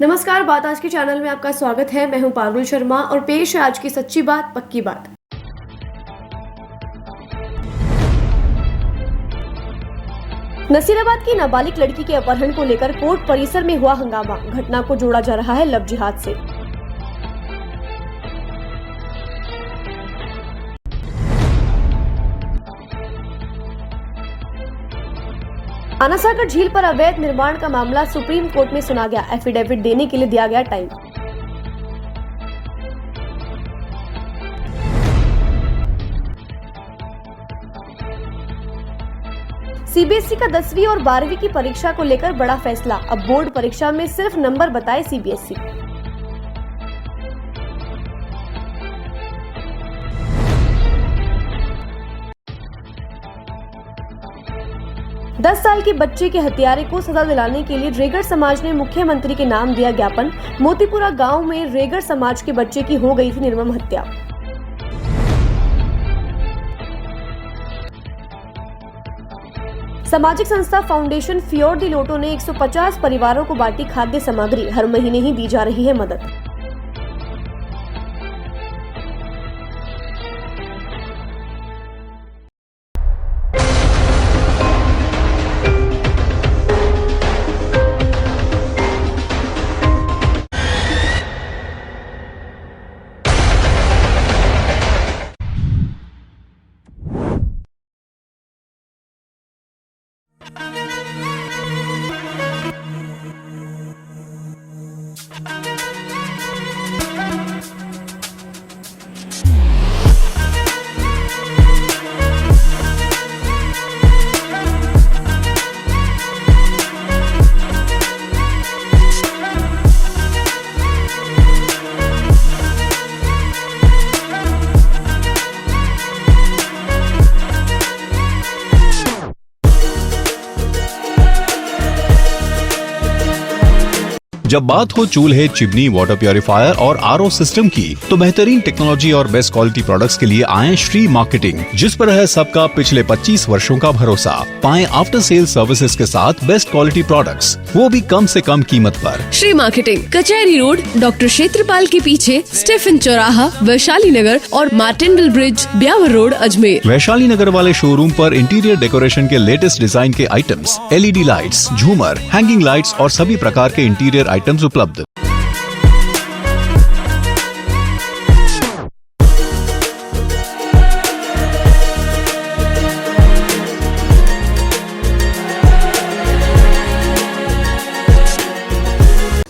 नमस्कार, बात आज के चैनल में आपका स्वागत है। मैं हूं पारुल शर्मा और पेश है आज की सच्ची बात पक्की बात। नसीराबाद की नाबालिग लड़की के अपहरण को लेकर कोर्ट परिसर में हुआ हंगामा। घटना को जोड़ा जा रहा है लव जिहाद से। आनासागर झील पर अवैध निर्माण का मामला सुप्रीम कोर्ट में सुना गया। एफिडेविट देने के लिए दिया गया टाइम। सीबीएसई का 10वीं और 12वीं की परीक्षा को लेकर बड़ा फैसला। अब बोर्ड परीक्षा में सिर्फ नंबर बताए सीबीएसई। दस साल के बच्चे के हत्यारे को सजा दिलाने के लिए रेगड़ समाज ने मुख्यमंत्री के नाम दिया ज्ञापन। मोतीपुरा गांव में रेगड़ समाज के बच्चे की हो गई थी निर्मम हत्या। सामाजिक संस्था फाउंडेशन फियोर दी लोटो ने 150 परिवारों को बांटी खाद्य सामग्री। हर महीने ही दी जा रही है मदद। जब बात हो चूल्हे, चिमनी, वाटर प्योरीफायर और आरओ सिस्टम की, तो बेहतरीन टेक्नोलॉजी और बेस्ट क्वालिटी प्रोडक्ट्स के लिए आए श्री मार्केटिंग, जिस पर है सबका पिछले 25 वर्षों का भरोसा। पाएं आफ्टर सेल सर्विसेज के साथ बेस्ट क्वालिटी प्रोडक्ट्स, वो भी कम से कम कीमत पर। श्री मार्केटिंग, कचहरी रोड, डॉक्टर क्षेत्रपाल के पीछे, स्टेफन चौराहा, वैशाली नगर और मार्टिनडल ब्रिज, ब्यावर रोड, अजमेर। वैशाली नगर वाले शोरूम पर इंटीरियर डेकोरेशन के लेटेस्ट डिजाइन के आइटम्स, एलईडी लाइट्स, झूमर, हैंगिंग लाइट्स और सभी प्रकार के इंटीरियर आइटम्स उपलब्ध।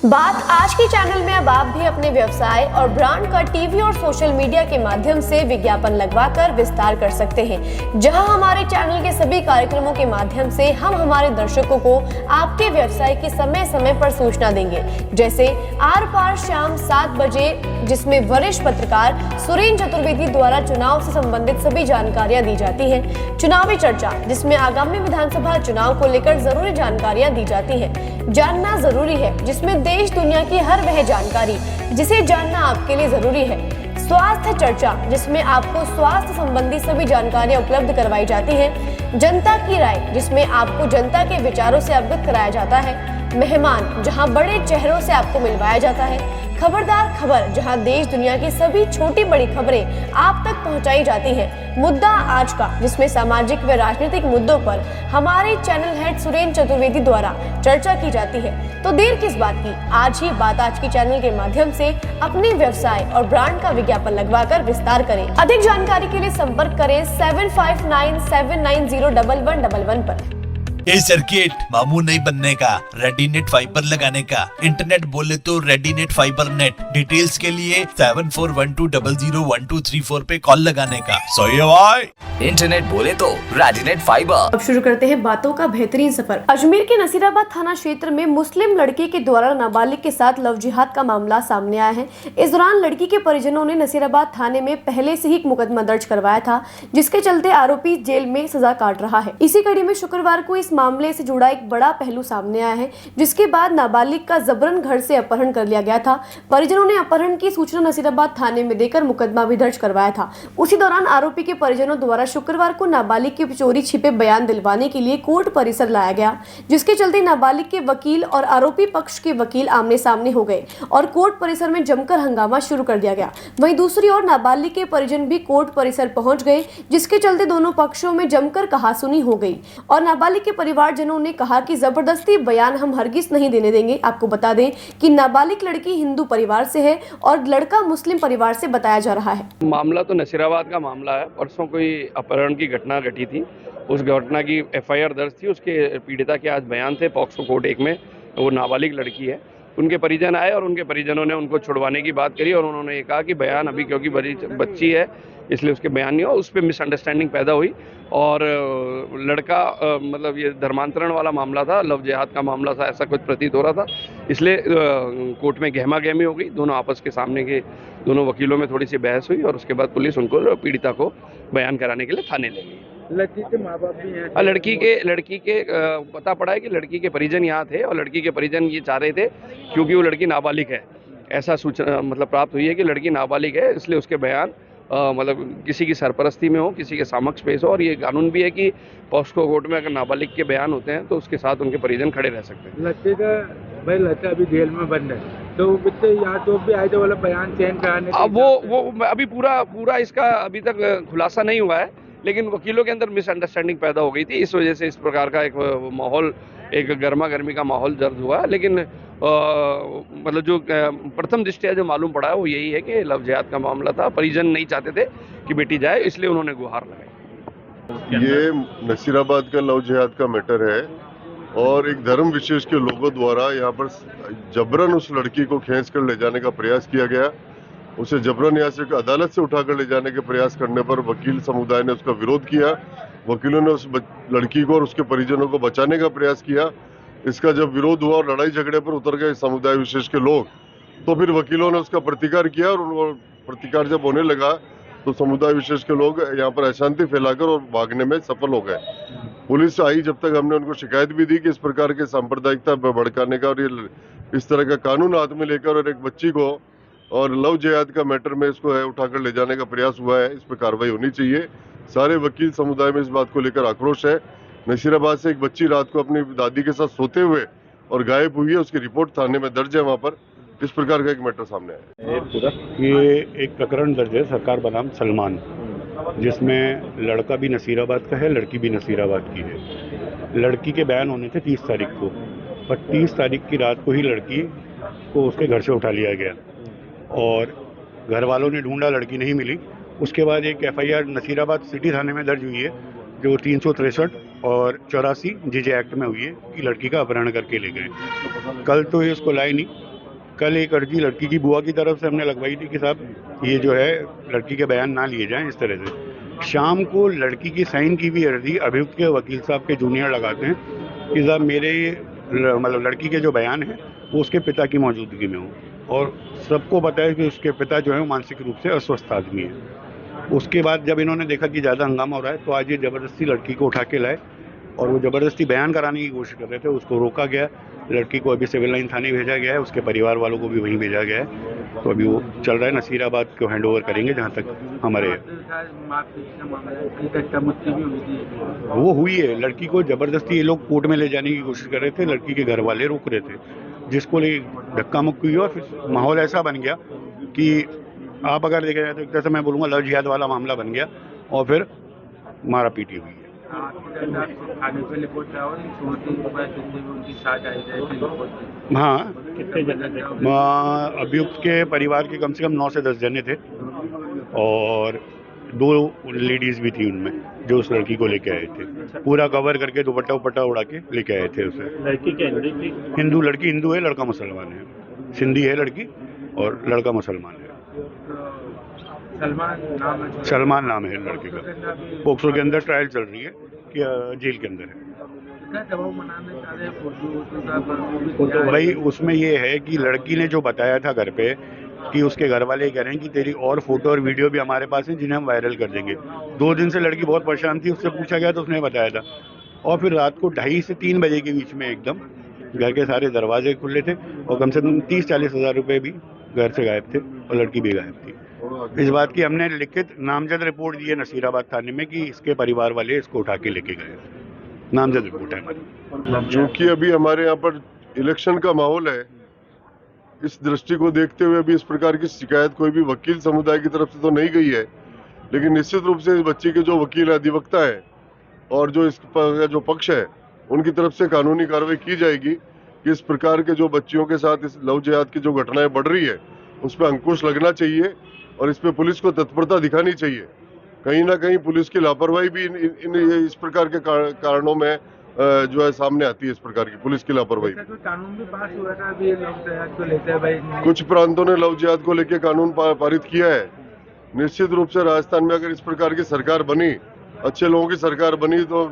बात आज के चैनल में अब आप भी अपने व्यवसाय और ब्रांड का टीवी और सोशल मीडिया के माध्यम से विज्ञापन लगवाकर विस्तार कर सकते हैं, जहां हमारे चैनल के सभी कार्यक्रमों के माध्यम से हम हमारे दर्शकों को आपके व्यवसाय की समय समय पर सूचना देंगे। जैसे आर पार शाम 7 बजे, जिसमें वरिष्ठ पत्रकार सुरेंद्र चतुर्वेदी द्वारा चुनाव से संबंधित सभी जानकारियां दी जाती है। चुनावी चर्चा, जिसमें आगामी विधानसभा चुनाव को लेकर जरूरी जानकारियां दी जाती है। जानना जरूरी है, जिसमें देश दुनिया की हर वह जानकारी जिसे जानना आपके लिए जरूरी है। स्वास्थ्य चर्चा, जिसमें आपको स्वास्थ्य संबंधी सभी जानकारियां उपलब्ध करवाई जाती हैं। जनता की राय, जिसमें आपको जनता के विचारों से अवगत कराया जाता है। मेहमान, जहां बड़े चेहरों से आपको मिलवाया जाता है। खबरदार खबर, जहां देश दुनिया की सभी छोटी बड़ी खबरें आप तक पहुंचाई जाती हैं। मुद्दा आज का, जिसमें सामाजिक व राजनीतिक मुद्दों पर हमारे चैनल हेड सुरेंद्र चतुर्वेदी द्वारा चर्चा की जाती है। तो देर किस बात की, आज ही बात आज की चैनल के माध्यम से अपने व्यवसाय और ब्रांड का विज्ञापन लगवाकर विस्तार करें। अधिक जानकारी के लिए संपर्क करें 7597901111 पर। ये सर्किट मामू नहीं बनने का, रेडीनेट फाइबर लगाने का। इंटरनेट बोले तो रेडीनेट फाइबर नेट। डिटेल्स के लिए 7412001234 पे कॉल लगाने का। सही है भाई। इंटरनेट बोले तो रेडीनेट फाइबर। अब शुरू करते हैं बातों का बेहतरीन सफर। अजमेर के नसीराबाद थाना क्षेत्र में मुस्लिम लड़के के द्वारा नाबालिग के साथ लव जिहाद का मामला सामने आया है। इस दौरान लड़की के परिजनों ने नसीराबाद थाने में पहले से ही मुकदमा दर्ज करवाया था, जिसके चलते आरोपी जेल में सजा काट रहा है। इसी कड़ी में शुक्रवार को इस मामले से जुड़ा एक बड़ा पहलू सामने आया है, जिसके बाद नाबालिग का जबरन घर से अपहरण कर लिया गया था। परिजनों ने अपहरण की सूचना नसीराबाद थाने में देकर मुकदमा भी दर्ज करवाया था। उसी दौरान आरोपी के परिजनों द्वारा शुक्रवार को नाबालिग के चोरी छिपे बयान दिलवाने के लिए कोर्ट परिसर लाया गया, जिसके चलते नाबालिग के वकील और आरोपी पक्ष के वकील आमने सामने हो गए और कोर्ट परिसर में जमकर हंगामा शुरू कर दिया गया। वहीं दूसरी ओर नाबालिग के परिजन भी कोर्ट परिसर पहुंच गए, जिसके चलते दोनों पक्षों में जमकर कहासुनी हो गई और नाबालिग के परिवारजनों ने कहा कि जबरदस्ती बयान हम हरगिज नहीं देने देंगे। आपको बता दें कि नाबालिग लड़की हिंदू परिवार से है और लड़का मुस्लिम परिवार से बताया जा रहा है। मामला तो नसीराबाद का मामला है। परसों कोई अपहरण की घटना घटी थी, उस घटना की एफआईआर दर्ज थी। उसके पीड़िता के आज बयान थे पॉक्सो कोर्ट 1 में। वो नाबालिग लड़की है। उनके परिजन आए और उनके परिजनों ने उनको छुड़वाने की बात करी और उन्होंने ये कहा कि बयान अभी क्योंकि बच्ची है इसलिए उसके बयान नहीं हुआ। उस पर मिसअंडरस्टैंडिंग पैदा हुई और लड़का मतलब ये धर्मांतरण वाला मामला था, लव जिहाद का मामला था, ऐसा कुछ प्रतीत हो रहा था। इसलिए कोर्ट में गहमा गहमी हो गई। दोनों आपस के सामने के दोनों वकीलों में थोड़ी सी बहस हुई और उसके बाद पुलिस उनको पीड़िता को बयान कराने के लिए थाने ले गई। लड़की के माँ बाप भी हैं? लड़की के पता पड़ा है कि लड़की के परिजन यहाँ थे और लड़की के परिजन ये चाह रहे थे क्योंकि वो लड़की नाबालिग है। ऐसा सूचना मतलब प्राप्त हुई है कि लड़की नाबालिग है, इसलिए उसके बयान मतलब किसी की सरपरस्ती में हो, किसी के समक्ष पेश हो। और ये कानून भी है कि पॉक्सो कोर्ट में अगर नाबालिग के बयान होते हैं तो उसके साथ उनके परिजन खड़े रह सकते हैं। लड़का अभी जेल में बंद है, तो बच्चे यहाँ तो भी आए थे वाला बयान चेंज कराने। अब वो अभी पूरा इसका अभी तक खुलासा नहीं हुआ है, लेकिन वकीलों के अंदर मिसअंडरस्टैंडिंग पैदा हो गई थी। इस वजह से इस प्रकार का एक माहौल, एक गर्मा गर्मी का माहौल दर्ज हुआ। लेकिन मतलब जो प्रथम दृष्टया जो मालूम पड़ा है वो यही है कि लव जिहाद का मामला था। परिजन नहीं चाहते थे कि बेटी जाए, इसलिए उन्होंने गुहार लगाई। ये नसीराबाद का लव जिहाद का मैटर है और एक धर्म विशेष के लोगों द्वारा यहाँ पर जबरन उस लड़की को खींच कर ले जाने का प्रयास किया गया। उसे जबरन यहाँ से अदालत से उठाकर ले जाने के प्रयास करने पर वकील समुदाय ने उसका विरोध किया। वकीलों ने उस लड़की को और उसके परिजनों को बचाने का प्रयास किया। इसका जब विरोध हुआ और लड़ाई झगड़े पर उतर गए समुदाय विशेष के लोग, तो फिर वकीलों ने उसका प्रतिकार किया और उनको प्रतिकार जब होने लगा तो समुदाय विशेष के लोग यहाँ पर अशांति फैलाकर और भागने में सफल हो गए। पुलिस आई जब तक हमने उनको शिकायत भी दी कि इस प्रकार के सांप्रदायिकता भड़काने का और ये इस तरह का कानून हाथ में लेकर और एक बच्ची को और लव जिहाद का मैटर में इसको है उठाकर ले जाने का प्रयास हुआ है, इस पर कार्रवाई होनी चाहिए। सारे वकील समुदाय में इस बात को लेकर आक्रोश है। नसीराबाद से एक बच्ची रात को अपनी दादी के साथ सोते हुए और गायब हुई है, उसकी रिपोर्ट थाने में दर्ज है। वहाँ पर इस प्रकार का एक मैटर सामने आया है। ये एक प्रकरण दर्ज है सरकार बनाम सलमान, जिसमें लड़का भी नसीराबाद का है, लड़की भी नसीराबाद की है। लड़की के बयान होने थे 30 तारीख को, पर 30 तारीख की रात को ही लड़की को उसके घर से उठा लिया गया और घर वालों ने ढूंढा, लड़की नहीं मिली। उसके बाद एक एफआईआर नसीराबाद सिटी थाने में दर्ज हुई है जो 363 और 84 जीजे एक्ट में हुई है कि लड़की का अपहरण करके ले गए। कल तो ये उसको लाई नहीं, कल एक अर्जी लड़की की बुआ की तरफ से हमने लगवाई थी कि साहब ये जो है लड़की के बयान ना लिए जाएं इस तरह से। शाम को लड़की की साइन की भी अर्जी अभियुक्त के वकील साहब के जूनियर लगाते हैं कि साहब मेरे मतलब लड़की के जो बयान है वो उसके पिता की मौजूदगी में हो, और सबको पता है कि उसके पिता जो है मानसिक रूप से अस्वस्थ आदमी है। उसके बाद जब इन्होंने देखा कि ज़्यादा हंगामा हो रहा है तो आज ये ज़बरदस्ती लड़की को उठा के लाए और वो ज़बरदस्ती बयान कराने की कोशिश कर रहे थे, उसको रोका गया। लड़की को अभी सिविल लाइन थाने भेजा गया है, उसके परिवार वालों को भी वहीं भेजा गया है। तो अभी वो चल रहा है, नसीराबाद को हैंड ओवर करेंगे जहाँ तक हमारे वो हुई है। लड़की को ज़बरदस्ती ये लोग कोर्ट में ले जाने की कोशिश कर रहे थे, लड़की के घर वाले रोक रहे थे, जिसको ले धक्का मुक्की हुई और फिर माहौल ऐसा बन गया कि आप अगर देखा जाए तो एक तरह से मैं बोलूँगा लव जिहाद वाला मामला बन गया और फिर मारा पीटी हुई है। हाँ, अभियुक्त के परिवार के कम से कम 9 से 10 जने थे और 2 लेडीज भी थी उनमें जो उस लड़की को लेके आए थे, पूरा कवर करके दुपट्टा उपट्टा उड़ा के लेके आए थे उसे। लड़की क्या हिंदू? लड़की हिंदू है, लड़का मुसलमान है। सिंधी है लड़की और लड़का मुसलमान है। सलमान नाम है लड़के का। पोक्सो के अंदर ट्रायल चल रही है कि जेल के अंदर है। भाई उसमें ये है कि लड़की ने जो बताया था घर पे कि उसके घर वाले कह रहे हैं कि तेरी और फोटो और वीडियो भी हमारे पास हैं जिन्हें हम वायरल कर देंगे। 2 दिन से लड़की बहुत परेशान थी, उससे पूछा गया तो उसने बताया था और फिर रात को 2:30 से 3 बजे के बीच में एकदम घर के सारे दरवाजे खुले थे और कम से कम 30-40 हज़ार रुपये भी घर से गायब थे और लड़की भी गायब थी। इस बात की हमने लिखित नामजद रिपोर्ट दी है नसीराबाद थाने में कि इसके परिवार वाले इसको उठा के लेके गए। नामजद रिपोर्ट है हमारी। क्योंकि अभी हमारे यहाँ पर इलेक्शन का माहौल है, इस दृष्टि को देखते हुए अभी इस प्रकार की शिकायत कोई भी वकील समुदाय की तरफ से तो नहीं गई है, लेकिन निश्चित रूप से इस बच्ची के जो वकील अधिवक्ता है और जो इसका जो पक्ष है उनकी तरफ से कानूनी कार्रवाई की जाएगी कि इस प्रकार के जो बच्चियों के साथ इस लव जिहाद की जो घटनाएं बढ़ रही है उस पर अंकुश लगना चाहिए और इस पे पुलिस को तत्परता दिखानी चाहिए। कहीं ना कहीं पुलिस की लापरवाही भी इस प्रकार के कारणों में जो है सामने आती है। इस प्रकार की पुलिस की लापरवाही। कानून भी पास हुआ था अभी लव जिहाद को लेकर भाई, कुछ प्रांतों ने लव जिहाद को लेकर कानून पारित किया है। निश्चित रूप से राजस्थान में अगर इस प्रकार की सरकार बनी, अच्छे लोगों की सरकार बनी, तो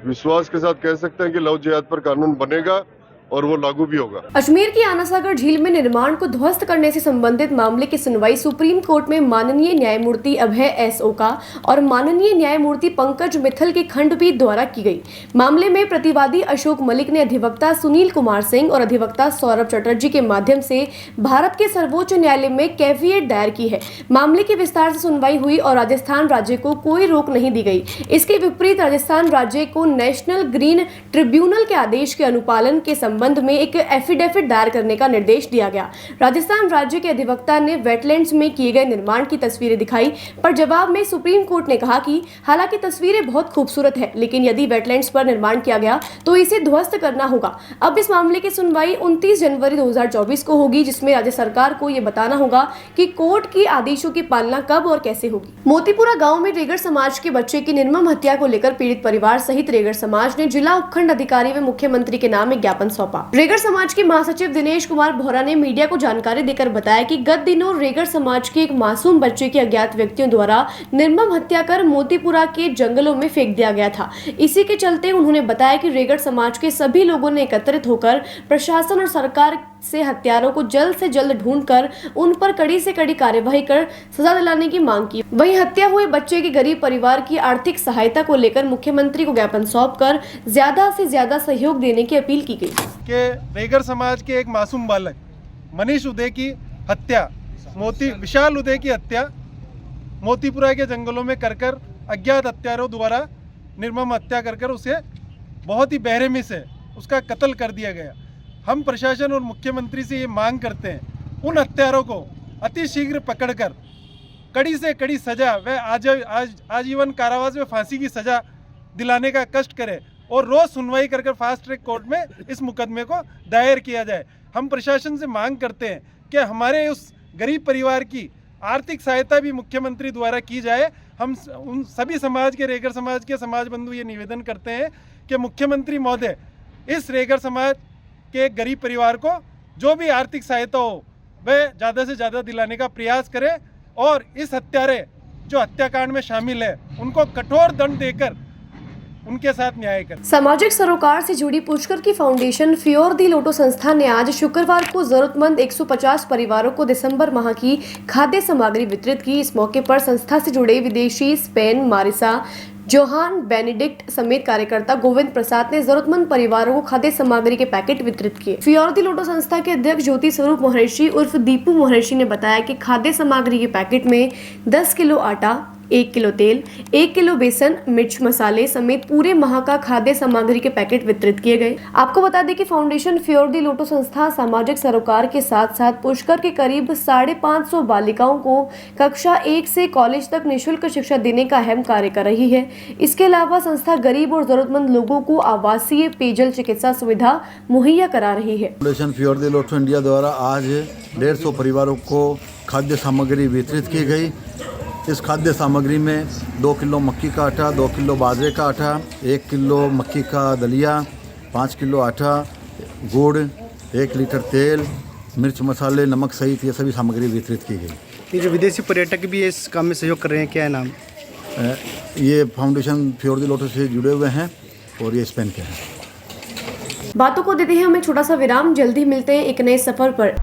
विश्वास के साथ कह सकते हैं कि लव जिहाद पर कानून बनेगा और वो लागू भी होगा। अजमेर की आना सागर झील में निर्माण को ध्वस्त करने से संबंधित मामले की सुनवाई सुप्रीम कोर्ट में माननीय न्यायमूर्ति अभय एस ओका और माननीय न्यायमूर्ति पंकज मित्तल के खंडपीठ द्वारा की गई। मामले में प्रतिवादी अशोक मलिक ने अधिवक्ता सुनील कुमार सिंह और अधिवक्ता सौरभ चटर्जी के माध्यम से भारत के सर्वोच्च न्यायालय में कैविएट दायर की है। मामले की विस्तार से सुनवाई हुई और राजस्थान राज्य को कोई रोक नहीं दी गई। इसके विपरीत राजस्थान राज्य को नेशनल ग्रीन ट्रिब्यूनल के आदेश के अनुपालन के संबंध में एक एफिडेविट दायर करने का निर्देश दिया गया। राजस्थान राज्य के अधिवक्ता ने वेटलैंड्स में किए गए निर्माण की तस्वीरें दिखाई, पर जवाब में सुप्रीम कोर्ट ने कहा कि हालांकि तस्वीरें बहुत खूबसूरत है, लेकिन यदि वेटलैंड्स पर निर्माण किया गया तो इसे ध्वस्त करना होगा। अब इस मामले की सुनवाई 29 जनवरी 2024 को होगी, जिसमें राज्य सरकार को यह बताना होगा कि कोर्ट की आदेशों की पालना कब और कैसे होगी। मोतीपुरा गाँव में रेगड़ समाज के बच्चे की निर्मम हत्या को लेकर पीड़ित परिवार सहित रेगड़ समाज ने जिला उपखंड अधिकारी व मुख्यमंत्री के नाम एक ज्ञापन सौंपा। रेगड़ समाज के महासचिव दिनेश कुमार बोहरा ने मीडिया को जानकारी देकर बताया कि गत दिनों रेगड़ समाज के एक मासूम बच्चे की अज्ञात व्यक्तियों द्वारा निर्मम हत्या कर मोतीपुरा के जंगलों में फेंक दिया गया था। इसी के चलते उन्होंने बताया कि रेगड़ समाज के सभी लोगों ने एकत्रित होकर प्रशासन और सरकार से हत्यारों को जल्द से जल्द ढूंढकर उन पर कड़ी से कड़ी कार्यवाही कर सजा दिलाने की मांग की। वहीं हत्या हुए बच्चे के गरीब परिवार की आर्थिक सहायता को लेकर मुख्यमंत्री को ज्ञापन सौंपकर ज्यादा से ज्यादा सहयोग देने की अपील की गई। कि रेगड़ समाज के एक मासूम बालक मनीष उदय की हत्या, विशाल उदय की हत्या मोतीपुरा के जंगलों में कर अज्ञात हत्यारों द्वारा निर्मम हत्या कर उसे बहुत ही बेरहमी से उसका कत्ल कर दिया गया। हम प्रशासन और मुख्यमंत्री से ये मांग करते हैं उन हत्यारों को अतिशीघ्र पकड़कर कड़ी से कड़ी सजा व आजीवन कारावास में फांसी की सजा दिलाने का कष्ट करे और रोज सुनवाई कर फास्ट ट्रैक कोर्ट में इस मुकदमे को दायर किया जाए। हम प्रशासन से मांग करते हैं कि हमारे उस गरीब परिवार की आर्थिक सहायता भी मुख्यमंत्री द्वारा की जाए। हम उन सभी समाज के रेगड़ समाज के समाज बंधु ये निवेदन करते हैं कि मुख्यमंत्री महोदय इस रेगड़ समाज के गरीब परिवार को जो भी आर्थिक सहायता हो वह ज़्यादा से ज़्यादा दिलाने का प्रयास करें और इस हत्यारे जो हत्याकांड में शामिल है उनको कठोर दंड देकर उनके साथ न्याय करें। सामाजिक सरोकार से जुड़ी पुष्कर की फाउंडेशन फ्योर दी लोटो संस्था ने आज शुक्रवार को जरूरतमंद 150 परिवारों को दिसंबर माह की खाद्य सामग्री वितरित की। इस मौके पर संस्था से जुड़े विदेशी स्पेन, मारिसा, जोहान बेनेडिक्ट समेत कार्यकर्ता गोविंद प्रसाद ने जरूरतमंद परिवारों को खाद्य सामग्री के पैकेट वितरित किए। फ्योर दी लोटो संस्था के अध्यक्ष ज्योति स्वरूप महर्षि उर्फ दीपू महर्षि ने बताया कि खाद्य सामग्री के पैकेट में 10 किलो आटा, 1 किलो तेल, 1 किलो बेसन, मिर्च मसाले समेत पूरे माह का खाद्य सामग्री के पैकेट वितरित किए गए। आपको बता दें कि फाउंडेशन फ्योर दी लोटो संस्था सामाजिक सरोकार के साथ साथ पुष्कर के करीब 550 बालिकाओं को कक्षा 1 से कॉलेज तक निःशुल्क शिक्षा देने का अहम कार्य कर रही है। इसके अलावा संस्था गरीब और जरूरतमंद लोगों को आवासीय, पेयजल, चिकित्सा सुविधा मुहैया करा रही है। फाउंडेशन फ्योर दी लोटो इंडिया द्वारा आज 150 परिवारों को खाद्य सामग्री वितरित की गई। इस खाद्य सामग्री में 2 किलो मक्की का आटा, 2 किलो बाजरे का आटा, 1 किलो मक्की का दलिया, 5 किलो आटा, गुड़, 1 लीटर तेल, मिर्च मसाले, नमक सहित ये सभी सामग्री वितरित की गई। ये जो विदेशी पर्यटक भी इस काम में सहयोग कर रहे हैं, क्या है नाम? ये फाउंडेशन फ्योर दी लोटो से जुड़े हुए हैं और ये स्पेन के हैं। बातों को देते हैं हमें छोटा सा विराम, जल्दी मिलते हैं एक नए सफर पर।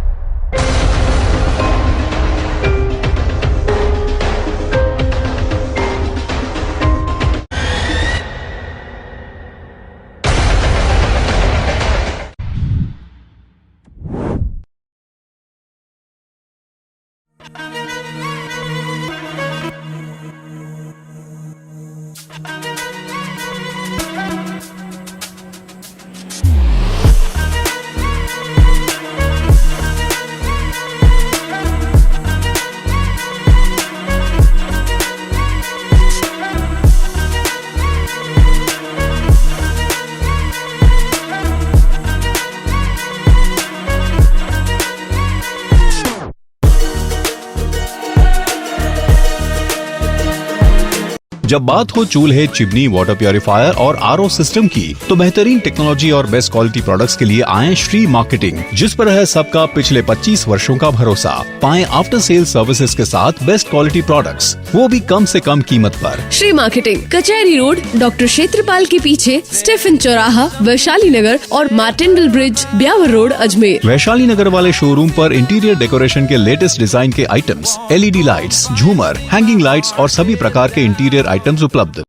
जब बात हो चूल्हे, चिमनी, वाटर प्योरीफायर और आरओ सिस्टम की, तो बेहतरीन टेक्नोलॉजी और बेस्ट क्वालिटी प्रोडक्ट्स के लिए आए श्री मार्केटिंग, जिस पर है सबका पिछले 25 वर्षों का भरोसा। पाएं आफ्टर सेल सर्विसेज के साथ बेस्ट क्वालिटी प्रोडक्ट्स, वो भी कम से कम कीमत पर। श्री मार्केटिंग, कचहरी रोड, डॉक्टर क्षेत्रपाल के पीछे, स्टेफन चौराहा, वैशाली नगर और मार्टेंडल ब्रिज, ब्यावर रोड, अजमेर। वैशाली नगर वाले शोरूम पर इंटीरियर डेकोरेशन के लेटेस्ट डिजाइन के आइटम्स, LED लाइट्स, झूमर, हैंगिंग लाइट्स और सभी प्रकार के इंटीरियर आइटम्स उपलब्ध।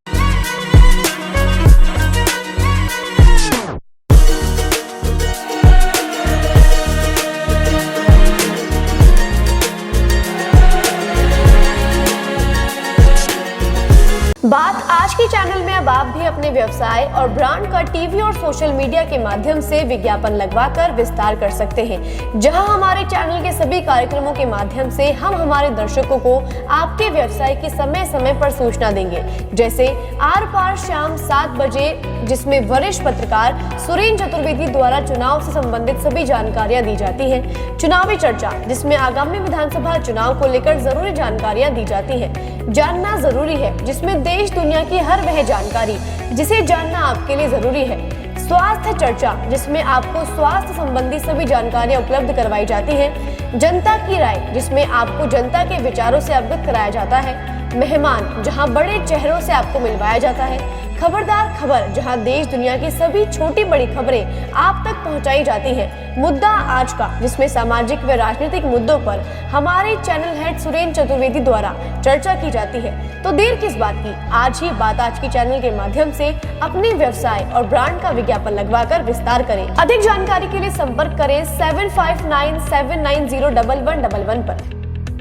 बात आज के चैनल में अब आप भी अपने व्यवसाय और ब्रांड का टीवी और सोशल मीडिया के माध्यम से विज्ञापन लगवाकर विस्तार कर सकते हैं, जहां हमारे चैनल के सभी कार्यक्रमों के माध्यम से हम हमारे दर्शकों को आपके व्यवसाय की समय समय पर सूचना देंगे। जैसे आर पार शाम 7 बजे, जिसमें वरिष्ठ पत्रकार सुरेंद्र चतुर्वेदी द्वारा चुनाव से संबंधित सभी जानकारियां दी जाती है। चुनावी चर्चा, जिसमें आगामी विधानसभा चुनाव को लेकर जरूरी जानकारियां दी जाती है। जानना जरूरी है, जिसमें देश दुनिया की हर वह जानकारी जिसे जानना आपके लिए जरूरी है। स्वास्थ्य चर्चा, जिसमें आपको स्वास्थ्य संबंधी सभी जानकारियां उपलब्ध करवाई जाती हैं। जनता की राय, जिसमें आपको जनता के विचारों से अवगत कराया जाता है। मेहमान, जहां बड़े चेहरों से आपको मिलवाया जाता है। खबरदार खबर, जहां देश दुनिया की सभी छोटी बड़ी खबरें आप तक पहुंचाई जाती हैं। मुद्दा आज का, जिसमें सामाजिक व राजनीतिक मुद्दों पर हमारे चैनल हेड सुरेंद्र चतुर्वेदी द्वारा चर्चा की जाती है। तो देर किस बात की, आज ही बात आज की चैनल के माध्यम से अपने व्यवसाय और ब्रांड का विज्ञापन लगवाकर विस्तार करें। अधिक जानकारी के लिए संपर्क करें 7597901111 पर।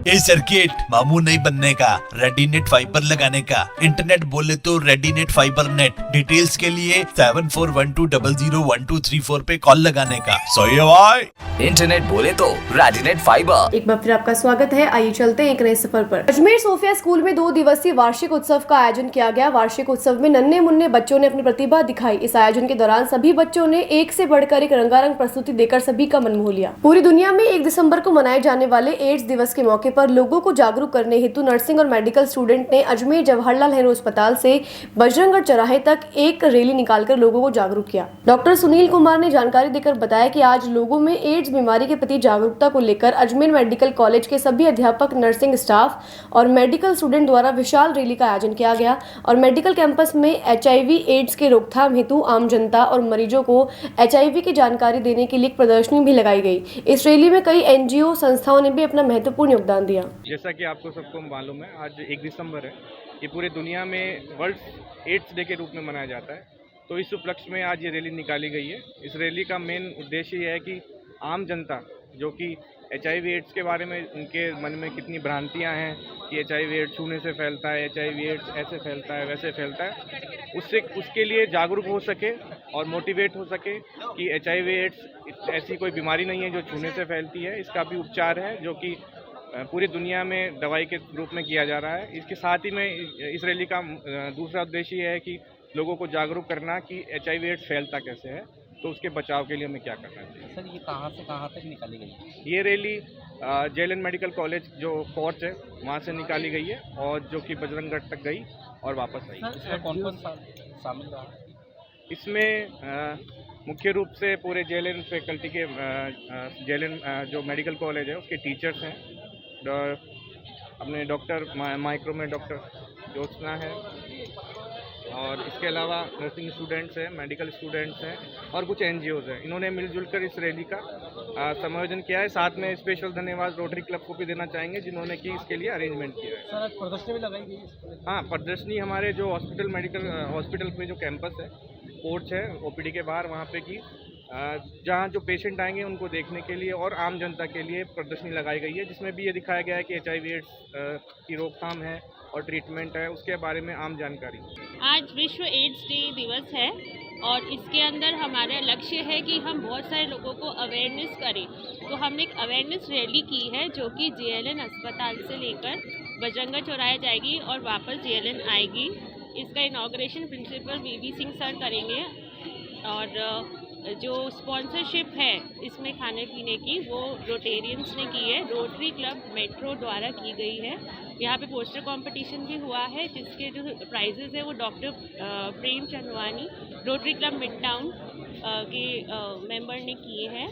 ए सर्किट, मामू नहीं बनने का, रेडीनेट फाइबर लगाने का, इंटरनेट बोले तो रेडीनेट फाइबर नेट। डिटेल्स के लिए 7412001234 पे कॉल लगाने का। सही है भाई। इंटरनेट बोले तो रेडीनेट फाइबर। एक बार फिर आपका स्वागत है। आइए चलते हैं एक नए सफर पर। अजमेर सोफिया स्कूल में 2 दिवसीय वार्षिक उत्सव का आयोजन किया गया। वार्षिक उत्सव में नन्हे मुन्ने बच्चों ने अपनी प्रतिभा दिखाई। इस आयोजन के दौरान सभी बच्चों ने एक से बढ़कर एक रंगारंग प्रस्तुति देकर सभी का मन मोह लिया। पूरी दुनिया में 1 दिसंबर को मनाए जाने वाले एड्स दिवस के मौके पर लोगों को जागरूक करने हेतु नर्सिंग और मेडिकल स्टूडेंट ने अजमेर जवाहरलाल नेहरू अस्पताल से बजरंगगढ़ चौराहे तक एक रैली निकालकर लोगों को जागरूक किया। डॉक्टर सुनील कुमार ने जानकारी देकर बताया कि आज लोगों में एड्स बीमारी के प्रति जागरूकता को लेकर अजमेर मेडिकल कॉलेज के सभी अध्यापक, नर्सिंग स्टाफ और मेडिकल स्टूडेंट द्वारा विशाल रैली का आयोजन किया गया और मेडिकल कैंपस में HIV एड्स के रोकथाम हेतु आम जनता और मरीजों को HIV की जानकारी देने के लिए एक प्रदर्शनी भी लगाई गई। इस रैली में कई NGO संस्थाओं ने भी अपना महत्वपूर्ण योगदान दिया। जैसा कि आपको सबको मालूम है, आज 1 दिसंबर है। ये पूरे दुनिया में वर्ल्ड एड्स डे के रूप में मनाया जाता है। तो इस उपलक्ष्य में आज ये रैली निकाली गई है। इस रैली का मेन उद्देश्य ये है कि आम जनता, जो कि HIV एड्स के बारे में उनके मन में कितनी भ्रांतियां हैं कि HIV एड्स छूने से फैलता है, HIV एड्स ऐसे फैलता है, वैसे फैलता है, उसके लिए जागरूक हो सके और मोटिवेट हो सके कि HIV एड्स ऐसी कोई बीमारी नहीं है जो छूने से फैलती है। इसका भी उपचार है, जो कि पूरी दुनिया में दवाई के रूप में किया जा रहा है। इसके साथ ही में इस रैली का दूसरा उद्देश्य ये है कि लोगों को जागरूक करना कि HIV एड्स फैलता कैसे है, तो उसके बचाव के लिए हमें क्या करना चाहिए। सर, ये कहाँ से कहाँ तक निकाली गई? ये रैली JLN मेडिकल कॉलेज जो कोर्ट है वहाँ से निकाली गई है और जो कि बजरंगगढ़ तक गई और वापस आई। इसमें कौन-कौन शामिल रहा? इसमें मुख्य रूप से पूरे JLN फैकल्टी के JLN जो मेडिकल कॉलेज है उसके टीचर्स हैं। अपने डॉक्टर माइक्रो में डॉक्टर ज्योत्सना है और इसके अलावा नर्सिंग स्टूडेंट्स हैं, मेडिकल स्टूडेंट्स हैं और कुछ NGOs हैं। इन्होंने मिलजुल कर इस रैली का समायोजन किया है। साथ में स्पेशल धन्यवाद रोटरी क्लब को भी देना चाहेंगे, जिन्होंने कि इसके लिए अरेंजमेंट किया है। सर, आज प्रदर्शनी भी लगाई गई है? हाँ, प्रदर्शनी हमारे जो हॉस्पिटल में जो कैंपस है, पोर्च है OPD के बाहर, वहाँ पे की जहाँ जो पेशेंट आएंगे उनको देखने के लिए और आम जनता के लिए प्रदर्शनी लगाई गई है, जिसमें भी ये दिखाया गया है कि HIV एड्स की रोकथाम है और ट्रीटमेंट है, उसके बारे में आम जानकारी। आज विश्व एड्स डे दिवस है और इसके अंदर हमारा लक्ष्य है कि हम बहुत सारे लोगों को अवेयरनेस करें। तो हमने एक अवेयरनेस रैली की है जो कि JLN अस्पताल से लेकर बजरंगा चौराहे जाएगी और वापस JLN आएगी। इसका inauguration principal VV Singh sir करेंगे और जो स्पॉन्सरशिप है इसमें खाने पीने की वो रोटेरियंस ने की है, रोटरी क्लब मेट्रो द्वारा की गई है। यहाँ पे पोस्टर कंपटीशन भी हुआ है जिसके जो प्राइजेस है वो doctor Prem Chandwani Rotary club mid town के मेंबर ने किए हैं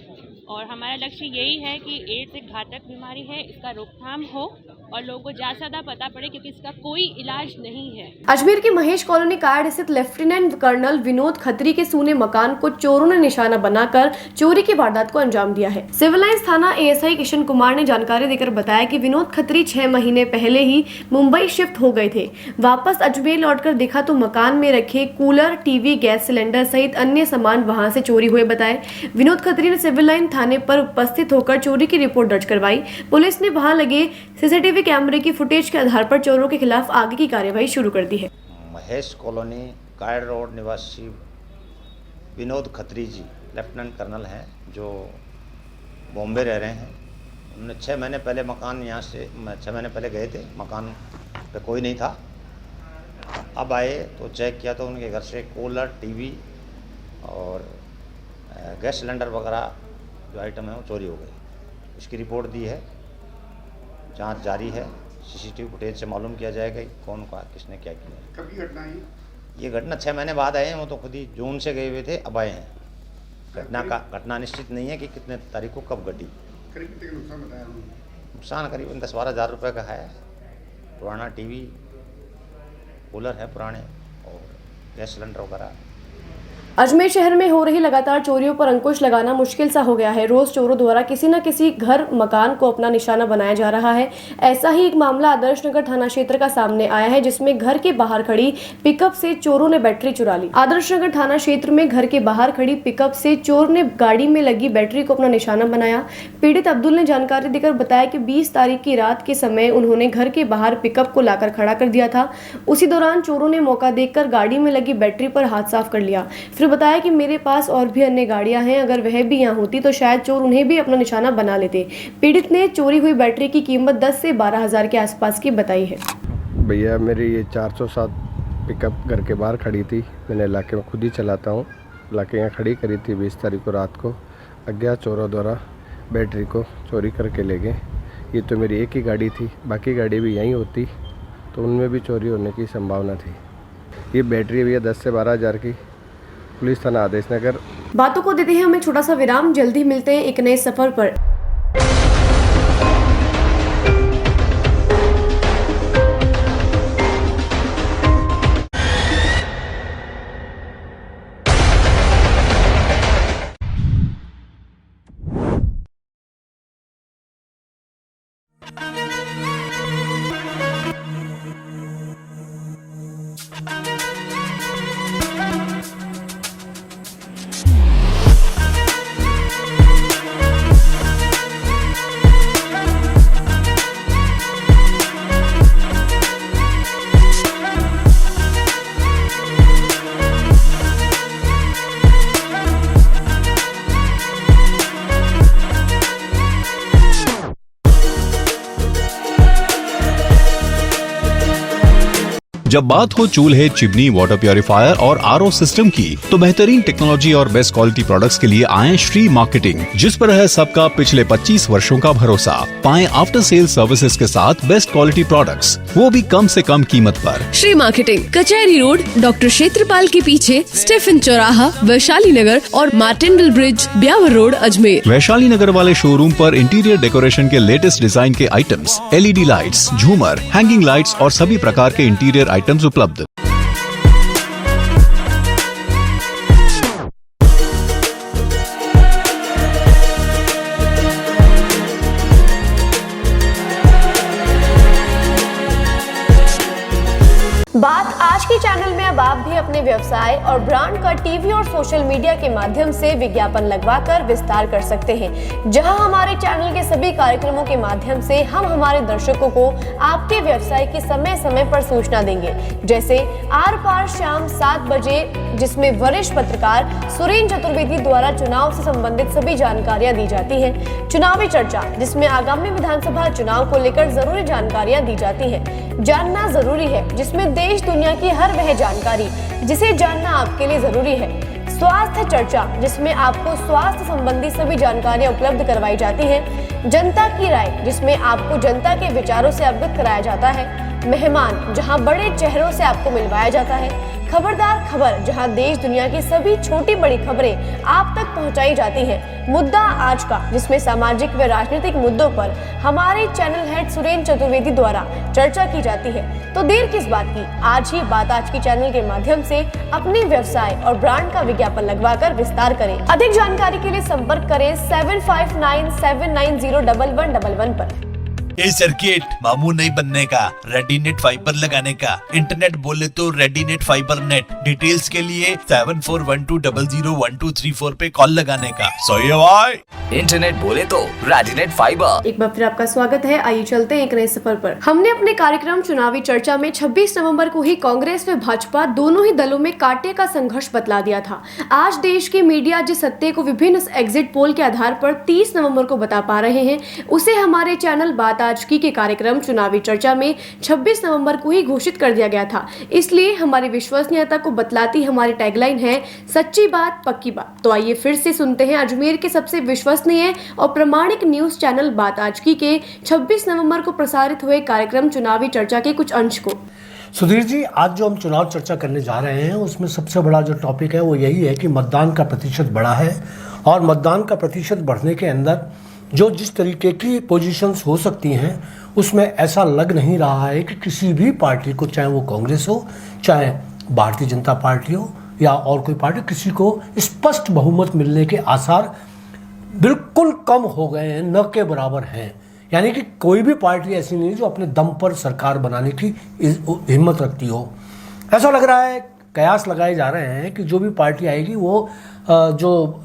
और हमारा लक्ष्य यही है कि एड्स एक घातक बीमारी है, इसका रोकथाम हो और लोगों को ज़्यादा से ज़्यादा पता पड़े क्योंकि इसका कोई इलाज नहीं है। अजमेर के महेश कॉलोनी कायड़ स्थित लेफ्टिनेंट कर्नल विनोद खत्री के सूने मकान को चोरों ने निशाना बनाकर चोरी की वारदात को अंजाम दिया है। सिविल लाइंस थाना ASI किशन कुमार ने जानकारी देकर बताया कि विनोद खत्री 6 महीने पहले ही मुंबई शिफ्ट हो गए थे। वापस अजमेर लौटकर देखा तो मकान में रखे कूलर, टीवी, गैस सिलेंडर सहित अन्य सामान वहां से चोरी हुए बताए। विनोद खत्री ने सिविल लाइन थाने पर उपस्थित होकर चोरी की रिपोर्ट दर्ज करवाई। पुलिस ने वहां लगे CCTV कैमरे की फुटेज के आधार पर चोरों के खिलाफ आगे की कार्यवाही शुरू कर दी है। महेश कॉलोनी कायड़ रोड निवासी विनोद खत्री जी लेफ्टिनेंट कर्नल हैं जो बॉम्बे रह रहे हैं। उन्होंने 6 महीने पहले मकान यहाँ से 6 महीने पहले गए थे, मकान पे कोई नहीं था। अब आए तो चेक किया तो उनके घर से कूलर, टीवी और गैस सिलेंडर वगैरह जो आइटम है वो चोरी हो गई। इसकी रिपोर्ट दी है, जांच जारी है। CCTV फुटेज से मालूम किया जाएगा कौन का किसने क्या किया। कभी घटना है ये घटना 6 महीने बाद आए हैं, वो तो खुद ही जून से गए हुए थे, अब आए हैं। घटना निश्चित नहीं है कि कितने तारीख को कब घटी। करीब कितने का नुकसान बताया उन्होंने? नुकसान करीबन 10-12 हज़ार रुपये का है। पुराना टीवी, कूलर है पुराने और गैस सिलेंडर वगैरह। अजमेर शहर में हो रही लगातार चोरियों पर अंकुश लगाना मुश्किल सा हो गया है। रोज चोरों द्वारा किसी न किसी घर, मकान को अपना निशाना बनाया जा रहा है। ऐसा ही एक मामला आदर्श नगर थाना क्षेत्र का सामने आया है जिसमें घर के बाहर खड़ी पिकअप से चोरों ने बैटरी चुरा ली। आदर्श नगर थाना क्षेत्र में घर के बाहर खड़ी पिकअप से चोर ने गाड़ी में लगी बैटरी को अपना निशाना बनाया। पीड़ित अब्दुल ने जानकारी देकर बताया कि 20 तारीख की रात के समय उन्होंने घर के बाहर पिकअप को लाकर खड़ा कर दिया था। उसी दौरान चोरों ने मौका देखकर गाड़ी में लगी बैटरी पर हाथ साफ कर लिया। फिर बताया कि मेरे पास और भी अन्य गाड़ियां हैं, अगर वह भी यहाँ होती तो शायद चोर उन्हें भी अपना निशाना बना लेते। पीड़ित ने चोरी हुई बैटरी की कीमत 10 से 12 हज़ार के आसपास की बताई है। भैया मेरी ये 407 पिकअप घर के बाहर खड़ी थी। मैंने इलाके में खुद ही चलाता हूँ। इलाके यहाँ खड़ी करी थी 20 तारीख को रात को। अज्ञात चोरों द्वारा बैटरी को चोरी करके ले गए। ये तो मेरी एक ही गाड़ी थी, बाकी गाड़ी भी यहीं होती तो उनमें भी चोरी होने की संभावना थी। ये बैटरी भैया 10 से 12 हज़ार की। पुलिस थाना आदेश नगर। बातों को देते हैं हमें छोटा सा विराम, जल्दी मिलते हैं एक नए सफर पर। जब बात हो चूल्हे, चिमनी, वाटर प्योरीफायर और RO सिस्टम की, तो बेहतरीन टेक्नोलॉजी और बेस्ट क्वालिटी प्रोडक्ट्स के लिए आए श्री मार्केटिंग, जिस पर है सबका पिछले 25 वर्षों का भरोसा। पाएं आफ्टर सेल सर्विसेज के साथ बेस्ट क्वालिटी प्रोडक्ट्स, वो भी कम से कम कीमत पर। श्री मार्केटिंग, कचहरी रोड, डॉक्टर क्षेत्रपाल के पीछे, स्टेफन चौराहा, वैशाली नगर और मार्टिनडल ब्रिज, ब्यावर रोड, अजमेर। वैशाली नगर वाले शोरूम पर इंटीरियर डेकोरेशन के लेटेस्ट डिजाइन के आइटम्स, LED लाइट्स, झूमर, हैंगिंग लाइट्स और सभी प्रकार के इंटीरियर आइटम्स उपलब्ध। बात आज के चैनल में अब आप भी अपने व्यवसाय और ब्रांड का टीवी और सोशल मीडिया के माध्यम से विज्ञापन लगवाकर विस्तार कर सकते हैं, जहां हमारे चैनल के सभी कार्यक्रमों के माध्यम से हम हमारे दर्शकों को आपके व्यवसाय की समय समय पर सूचना देंगे। जैसे आर पार शाम 7 बजे, जिसमें वरिष्ठ पत्रकार सुरेंद्र चतुर्वेदी द्वारा चुनाव से संबंधित सभी जानकारियां दी जाती हैं। चुनावी चर्चा, जिसमें आगामी विधानसभा चुनाव को लेकर जरूरी जानकारियां दी जाती हैं। जानना जरूरी है, जिसमें देश दुनिया की हर वह जानकारी जिसे जानना आपके लिए जरूरी है। स्वास्थ्य चर्चा, जिसमें आपको स्वास्थ्य संबंधी सभी जानकारियां उपलब्ध करवाई जाती हैं। जनता की राय, जिसमें आपको जनता के विचारों से अवगत कराया जाता है। मेहमान, जहां बड़े चेहरों से आपको मिलवाया जाता है। खबरदार खबर, जहां देश दुनिया की सभी छोटी बड़ी खबरें आप तक पहुंचाई जाती हैं। मुद्दा आज का, जिसमें सामाजिक व राजनीतिक मुद्दों पर हमारे चैनल हेड सुरेंद्र चतुर्वेदी द्वारा चर्चा की जाती है। तो देर किस बात की, आज ही बात आज की चैनल के माध्यम से अपने व्यवसाय और ब्रांड का विज्ञापन लगवाकर विस्तार करें। अधिक जानकारी के लिए संपर्क करें 7597901111 पर। ये सर्किट मामू नहीं बनने का, रेडीनेट फाइबर लगाने का, इंटरनेट बोले तो रेडीनेट फाइबर नेट। डिटेल्स के लिए 7412001234 पे कॉल लगाने का। सही है भाई। इंटरनेट बोले तो रेडीनेट फाइबर। एक बार फिर आपका स्वागत है। आइए चलते हैं एक नए सफर पर। हमने अपने कार्यक्रम चुनावी चर्चा में 26 नवंबर को ही कांग्रेस व भाजपा दोनों ही दलों में कांटे का संघर्ष बतला दिया था। आज देश के मीडिया जिस सत्य को विभिन्न एग्जिट पोल के आधार पर 30 नवंबर को बता पा रहे हैं, उसे हमारे चैनल बात आज की के कार्यक्रम चुनावी चर्चा में 26 नवंबर को ही घोषित कर दिया गया था। इसलिए हमारी विश्वसनीयता को बतलाती हमारी टैगलाइन है, सच्ची बात पक्की बात। तो आइए फिर से सुनते हैं अजमेर के सबसे विश्वसनीय और प्रामाणिक न्यूज चैनल बात आज की के 26 नवंबर को प्रसारित हुए कार्यक्रम चुनावी चर्चा के कुछ अंश को। सुधीर जी, आज जो हम चुनाव चर्चा करने जा रहे हैं उसमें सबसे बड़ा जो टॉपिक है वो यही है कि मतदान का प्रतिशत बढ़ा है, और मतदान का प्रतिशत बढ़ने के अंदर जो जिस तरीके की पोजीशंस हो सकती हैं उसमें ऐसा लग नहीं रहा है कि किसी भी पार्टी को, चाहे वो कांग्रेस हो, चाहे भारतीय जनता पार्टी हो या और कोई पार्टी, किसी को स्पष्ट बहुमत मिलने के आसार बिल्कुल कम हो गए हैं, न के बराबर हैं। यानी कि कोई भी पार्टी ऐसी नहीं जो अपने दम पर सरकार बनाने की हिम्मत रखती हो। ऐसा लग रहा है, कयास लगाए जा रहे हैं कि जो भी पार्टी आएगी वो जो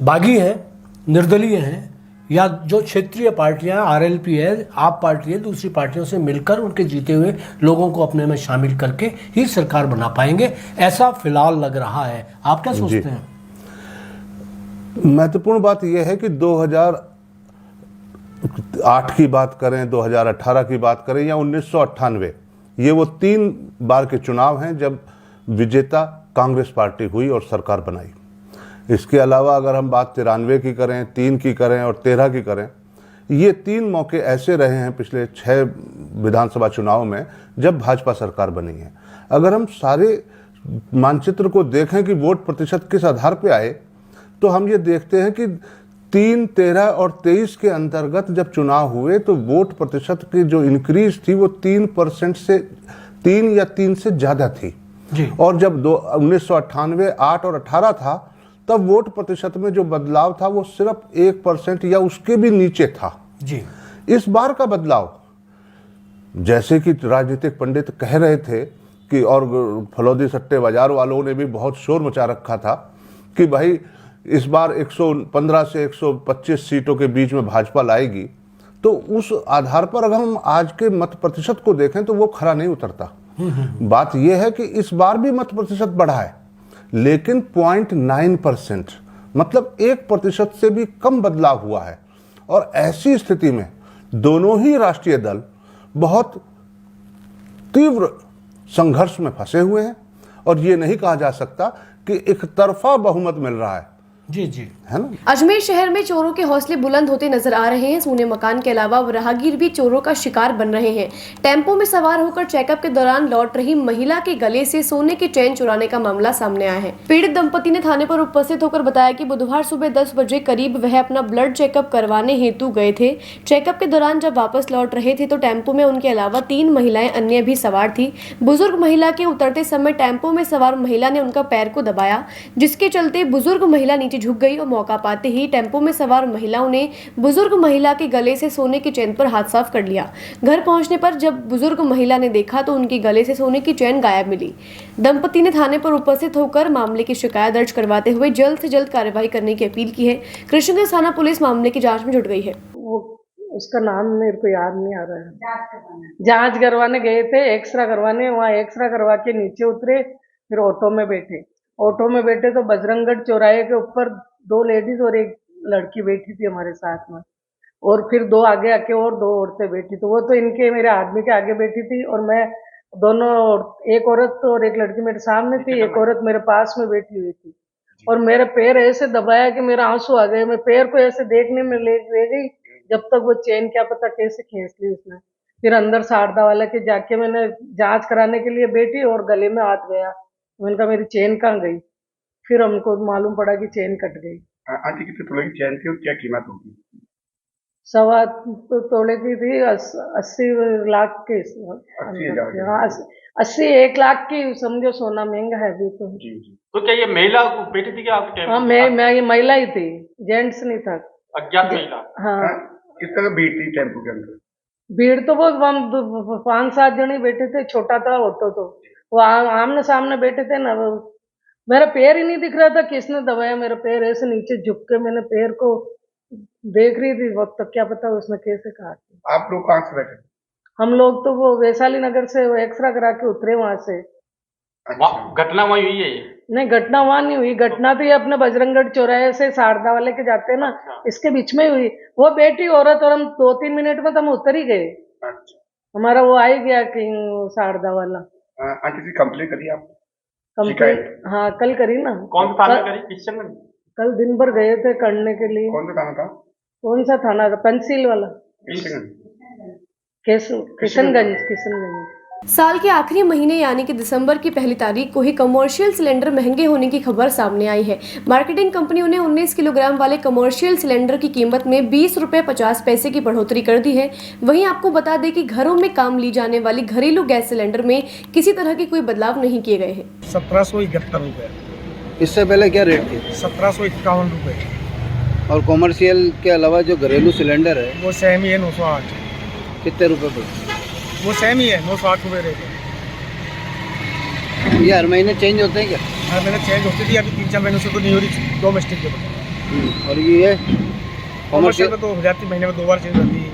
बागी हैं, निर्दलीय हैं, या जो क्षेत्रीय पार्टियां आरएलपी है, आप पार्टी है, दूसरी पार्टियों से मिलकर उनके जीते हुए लोगों को अपने में शामिल करके ही सरकार बना पाएंगे, ऐसा फिलहाल लग रहा है। आप क्या सोचते हैं? महत्वपूर्ण बात यह है कि 2008 की बात करें, 2018 की बात करें या 1998, ये वो 3 बार के चुनाव हैं जब विजेता कांग्रेस पार्टी हुई और सरकार बनाई। इसके अलावा अगर हम बात 93 की करें, 3 की करें और 13 की करें, ये 3 मौके ऐसे रहे हैं पिछले 6 विधानसभा चुनाव में जब भाजपा सरकार बनी है। अगर हम सारे मानचित्र को देखें कि वोट प्रतिशत किस आधार पे आए, तो हम ये देखते हैं कि 3, 13 और 23 के अंतर्गत जब चुनाव हुए तो वोट प्रतिशत की जो इंक्रीज थी वो 3% से 3 या 3 से ज़्यादा थी जी। और जब 1998, 8 और 18 था, तब वोट प्रतिशत में जो बदलाव था वो सिर्फ 1% या उसके भी नीचे था जी। इस बार का बदलाव, जैसे कि राजनीतिक पंडित कह रहे थे कि, और फलौदी सट्टे बाजार वालों ने भी बहुत शोर मचा रखा था कि भाई इस बार 115 से 125 सीटों के बीच में भाजपा लाएगी, तो उस आधार पर अगर हम आज के मत प्रतिशत को देखें तो वो खरा नहीं उतरता। बात यह है कि इस बार भी मत प्रतिशत बढ़ा है, लेकिन 0.9%, मतलब 1% से भी कम बदलाव हुआ है। और ऐसी स्थिति में दोनों ही राष्ट्रीय दल बहुत तीव्र संघर्ष में फंसे हुए हैं, और ये नहीं कहा जा सकता कि एक तरफा बहुमत मिल रहा है। जी जी, है ना। अजमेर शहर में चोरों के हौसले बुलंद होते नजर आ रहे हैं। सोने मकान के अलावा राहगीर भी चोरों का शिकार बन रहे हैं। टेम्पो में सवार होकर चेकअप के दौरान लौट रही महिला के गले से सोने की चेन चुराने का मामला सामने आया है। पीड़ित दंपति ने थाने पर उपस्थित होकर बताया कि बुधवार सुबह 10 बजे करीब वह अपना ब्लड चेकअप करवाने हेतु गए थे। चेकअप के दौरान जब वापस लौट रहे थे तो टेम्पो में उनके अलावा 3 महिलाएं अन्य भी सवार थी। बुजुर्ग महिला के उतरते समय टेम्पो में सवार महिला ने उनका पैर को दबाया, जिसके चलते बुजुर्ग महिला नीचे नीचे झुक गई और मौका पाते ही टेम्पो में सवार महिलाओं ने बुजुर्ग महिला के गले से सोने की चेन पर हाथ साफ कर लिया। घर पहुंचने पर जब बुजुर्ग महिला ने देखा तो उनके गले से सोने की चेन गायब मिली। दंपति ने थाने पर उपस्थित होकर मामले की शिकायत दर्ज करवाते हुए जल्द से जल्द कार्रवाई करने की अपील की है। कृष्णगंज थाना पुलिस मामले की जांच में जुट गई है। उसका नाम मेरे को याद नहीं आ रहा है। जांच करवाने गए थे, एक्सरा करवाने। वहाँ एक्सरा करवा के नीचे उतरे, फिर ऑटो में बैठे तो बजरंगगढ़ चौराहे के ऊपर 2 लेडीज और एक लड़की बैठी थी हमारे साथ में, और फिर 2 आगे आके और 2 औरतें बैठी। तो वो तो इनके मेरे आदमी के आगे बैठी थी और मैं दोनों, एक औरत और एक लड़की मेरे सामने थी, एक औरत मेरे पास में बैठी हुई थी। और मेरे पैर ऐसे दबाया कि मेरा आंसू आ गए। मैं पैर को ऐसे देखने में ले गई जब तक वो चेन क्या पता कैसे खींच ली उसने। फिर अंदर सारदा वाला के जाके मैंने जांच कराने के लिए बैठी और गले में हाथ गया। मैंने कहा मेरी चेन कहाँ गई? फिर हमको मालूम पड़ा कि चेन कट गई। आंटी कितने तोले की चेन थी और क्या कीमत होगी? 1.25 तोले की थी, 80 लाख की। 1 लाख की समझो, सोना महंगा है अभी तो। तो क्या ये महिला बैठी थी क्या आपके? हाँ, मैं ये महिला ही थी, जेंट्स नहीं था। अज्ञात महिला? हाँ। किस तरह भीड़ थी टेम्पो के अंदर? भीड़ तो वो हम 5-7 जने बैठे थे, छोटा था ऑटो। तो वो आमने सामने बैठे थे ना। मेरा पैर ही नहीं दिख रहा था, किसने दबाया मेरा पैर? ऐसे नीचे झुक के मैंने पैर को देख रही थी वक्त तक, क्या पता उसने कैसे काटा। आप लोग कहाँ से बैठे? हम लोग तो वो वैशाली नगर से एक्सरा करा के उतरे वहां से। घटना वही हुई है? नहीं, घटना वहां नहीं हुई। घटना तो ये अपने बजरंगगढ़ चौराहे से सारदा वाले के जाते हैं ना, इसके बीच में हुई। वो बेटी औरत और हम 2-3 मिनट में तो हम उतर ही गए। हमारा वो आ ही गया कि सारदा वाला। आंटी जी कंप्लेंट करी आप? कंप्लेंट हाँ कल करी ना। कौन सा थाना करी? किस समय? कल दिन भर गए थे करने के लिए। कौन सा थाना था? कौन सा थाना था? पंचशील वाला, किशनगंज। साल के आखिरी महीने यानी कि दिसंबर की पहली तारीख को ही कमर्शियल सिलेंडर महंगे होने की खबर सामने आई है। मार्केटिंग कंपनियों ने 19 किलोग्राम वाले कमर्शियल सिलेंडर की कीमत में 20 रुपये 50 पैसे की बढ़ोतरी कर दी है। वहीं आपको बता दें कि घरों में काम ली जाने वाली घरेलू गैस सिलेंडर में किसी तरह के कोई बदलाव नहीं किए गए हैं। 1771 रुपये। इससे पहले क्या रेट थी? 1751 रुपये। और कमर्शियल के अलावा जो घरेलू सिलेंडर है वो सेम ही है, 908। कितने रुपए पर? वो सेम ही है, 908 रुपये रेट है। ये हर महीने चेंज होते हैं क्या? हर महीने चेंज होती थी, अभी 3-4 महीनों से तो नहीं हो रही डोमेस्टिक के ऊपर। और ये कमर्शियल में तो हो जाती, महीने में 2 बार चेंज होती है,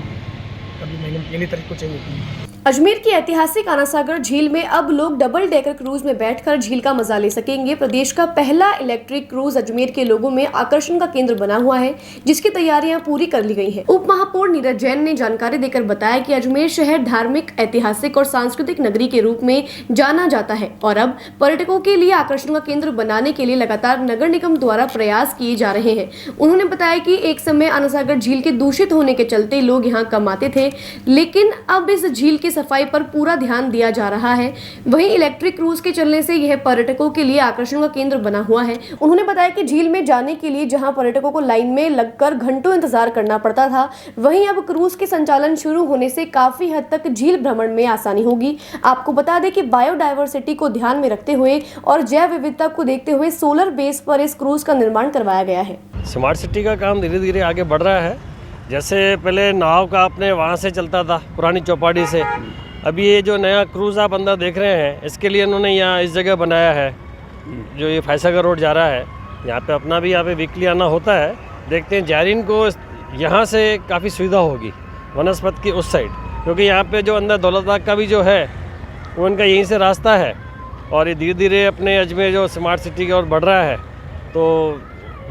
कभी महीने में 1 तारीख को चेंज होती है। अजमेर की ऐतिहासिक आनासागर झील में अब लोग डबल डेकर क्रूज में बैठकर झील का मजा ले सकेंगे। प्रदेश का पहला इलेक्ट्रिक क्रूज अजमेर के लोगों में आकर्षण का केंद्र बना हुआ है, जिसकी तैयारियां पूरी कर ली गई हैं। उप महापौर नीरज जैन ने जानकारी देकर बताया कि अजमेर शहर धार्मिक, ऐतिहासिक और सांस्कृतिक नगरी के रूप में जाना जाता है और अब पर्यटकों के लिए आकर्षण का केंद्र बनाने के लिए लगातार नगर निगम द्वारा प्रयास किए जा रहे हैं। उन्होंने बताया कि एक समय आनासागर झील के दूषित होने के चलते लोग यहाँ कम आते थे, लेकिन अब इस झील के सफाई पर पूरा ध्यान दिया जा रहा है। वहीं इलेक्ट्रिक क्रूज के चलने से यह पर्यटकों के लिए आकर्षण का केंद्र बना हुआ है। उन्होंने बताया कि झील में जाने के लिए जहां पर्यटकों को लाइन में लगकर घंटों इंतजार करना पड़ता था, वहीं अब क्रूज के संचालन शुरू होने से काफी हद तक झील भ्रमण में आसानी होगी। आपको बता दें कि बायोडायवर्सिटी को ध्यान में रखते हुए और जैव विविधता को देखते हुए सोलर बेस पर इस क्रूज का निर्माण करवाया गया है। स्मार्ट सिटी का काम धीरे धीरे आगे बढ़ रहा है। जैसे पहले नाव का अपने वहाँ से चलता था पुरानी चौपाटी से, अभी ये जो नया क्रूज़ आप अंदर देख रहे हैं, इसके लिए उन्होंने यहाँ इस जगह बनाया है जो ये फैसागर रोड जा रहा है। यहाँ पे अपना भी यहाँ पे वीकली आना होता है। देखते हैं जायरीन को यहाँ से काफ़ी सुविधा होगी वनस्पत की उस साइड, क्योंकि यहाँ पे जो अंदर दौलतबाग का भी जो है वो उनका यहीं से रास्ता है और ये धीरे धीरे अपने अजमेर जो स्मार्ट सिटी की ओर बढ़ रहा है, तो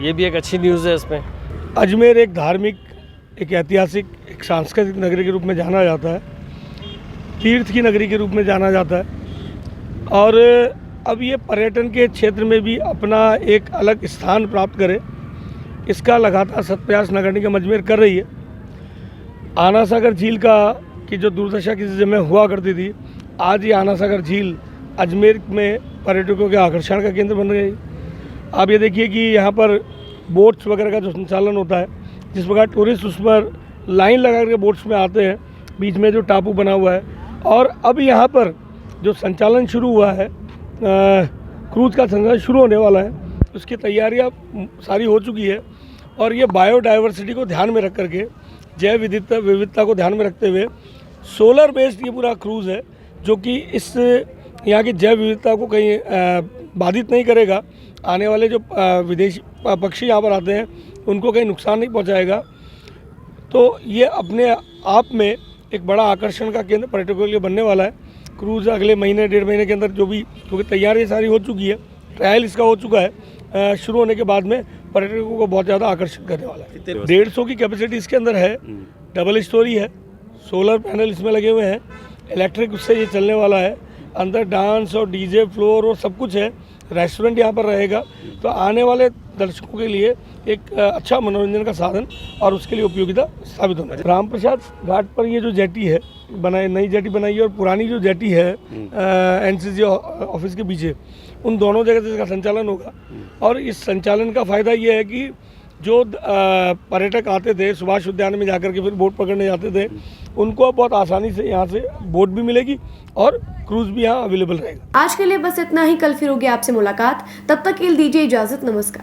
ये भी एक अच्छी न्यूज़ है इसमें। अजमेर एक धार्मिक, एक ऐतिहासिक, एक सांस्कृतिक नगरी के रूप में जाना जाता है, तीर्थ की नगरी के रूप में जाना जाता है और अब ये पर्यटन के क्षेत्र में भी अपना एक अलग स्थान प्राप्त करे, इसका लगातार सत्प्रयास नगर निगम अजमेर कर रही है। आनासागर झील की जो दुर्दशा किसी समय हुआ करती थी, आज ये आनासागर झील अजमेर में पर्यटकों के आकर्षण का केंद्र बन गई। आप ये देखिए कि यहाँ पर बोट्स वगैरह का जो संचालन होता है, जिस प्रकार टूरिस्ट उस पर लाइन लगा करके बोट्स में आते हैं, बीच में जो टापू बना हुआ है, और अब यहाँ पर जो संचालन शुरू हुआ है, क्रूज का संचालन शुरू होने वाला है, उसकी तैयारियां सारी हो चुकी है और ये बायोडाइवर्सिटी को ध्यान में रख करके, जैव विविधता को ध्यान में रखते हुए सोलर बेस्ड ये पूरा क्रूज़ है, जो कि इस यहाँ की जैव विविधता को कहीं बाधित नहीं करेगा। आने वाले जो विदेशी पक्षी यहाँ पर आते हैं उनको कहीं नुकसान नहीं पहुँचाएगा। तो ये अपने आप में एक बड़ा आकर्षण का केंद्र पर्यटकों के लिए बनने वाला है। क्रूज़ अगले महीने 1.5 महीने के अंदर जो भी, क्योंकि तैयारी सारी हो चुकी है, ट्रायल इसका हो चुका है, शुरू होने के बाद में पर्यटकों को बहुत ज़्यादा आकर्षित करने वाला है। 150 की कैपेसिटी इसके अंदर है, डबल स्टोरी है, सोलर पैनल इसमें लगे हुए हैं, इलेक्ट्रिक उससे ये चलने वाला है, अंदर डांस और डीजे फ्लोर और सब कुछ है, रेस्टोरेंट यहाँ पर रहेगा। तो आने वाले दर्शकों के लिए एक अच्छा मनोरंजन का साधन और उसके लिए उपयोगिता साबित होना है। राम प्रसाद घाट पर ये जो जेटी है बनाई, नई जेटी बनाई है और पुरानी जो जेटी है एनसीसी ऑफिस के पीछे, उन दोनों जगह से इसका संचालन होगा। और इस संचालन का फ़ायदा ये है कि जो पर्यटक आते थे सुभाष उद्यान में जाकर के फिर बोट पकड़ने जाते थे, उनको बहुत आसानी से यहाँ से बोट भी मिलेगी और क्रूज भी यहाँ अवेलेबल रहेगा। आज के लिए बस इतना ही। कल फिर होगी आपसे मुलाकात, तब तक के लिए दीजिए इजाजत। नमस्कार।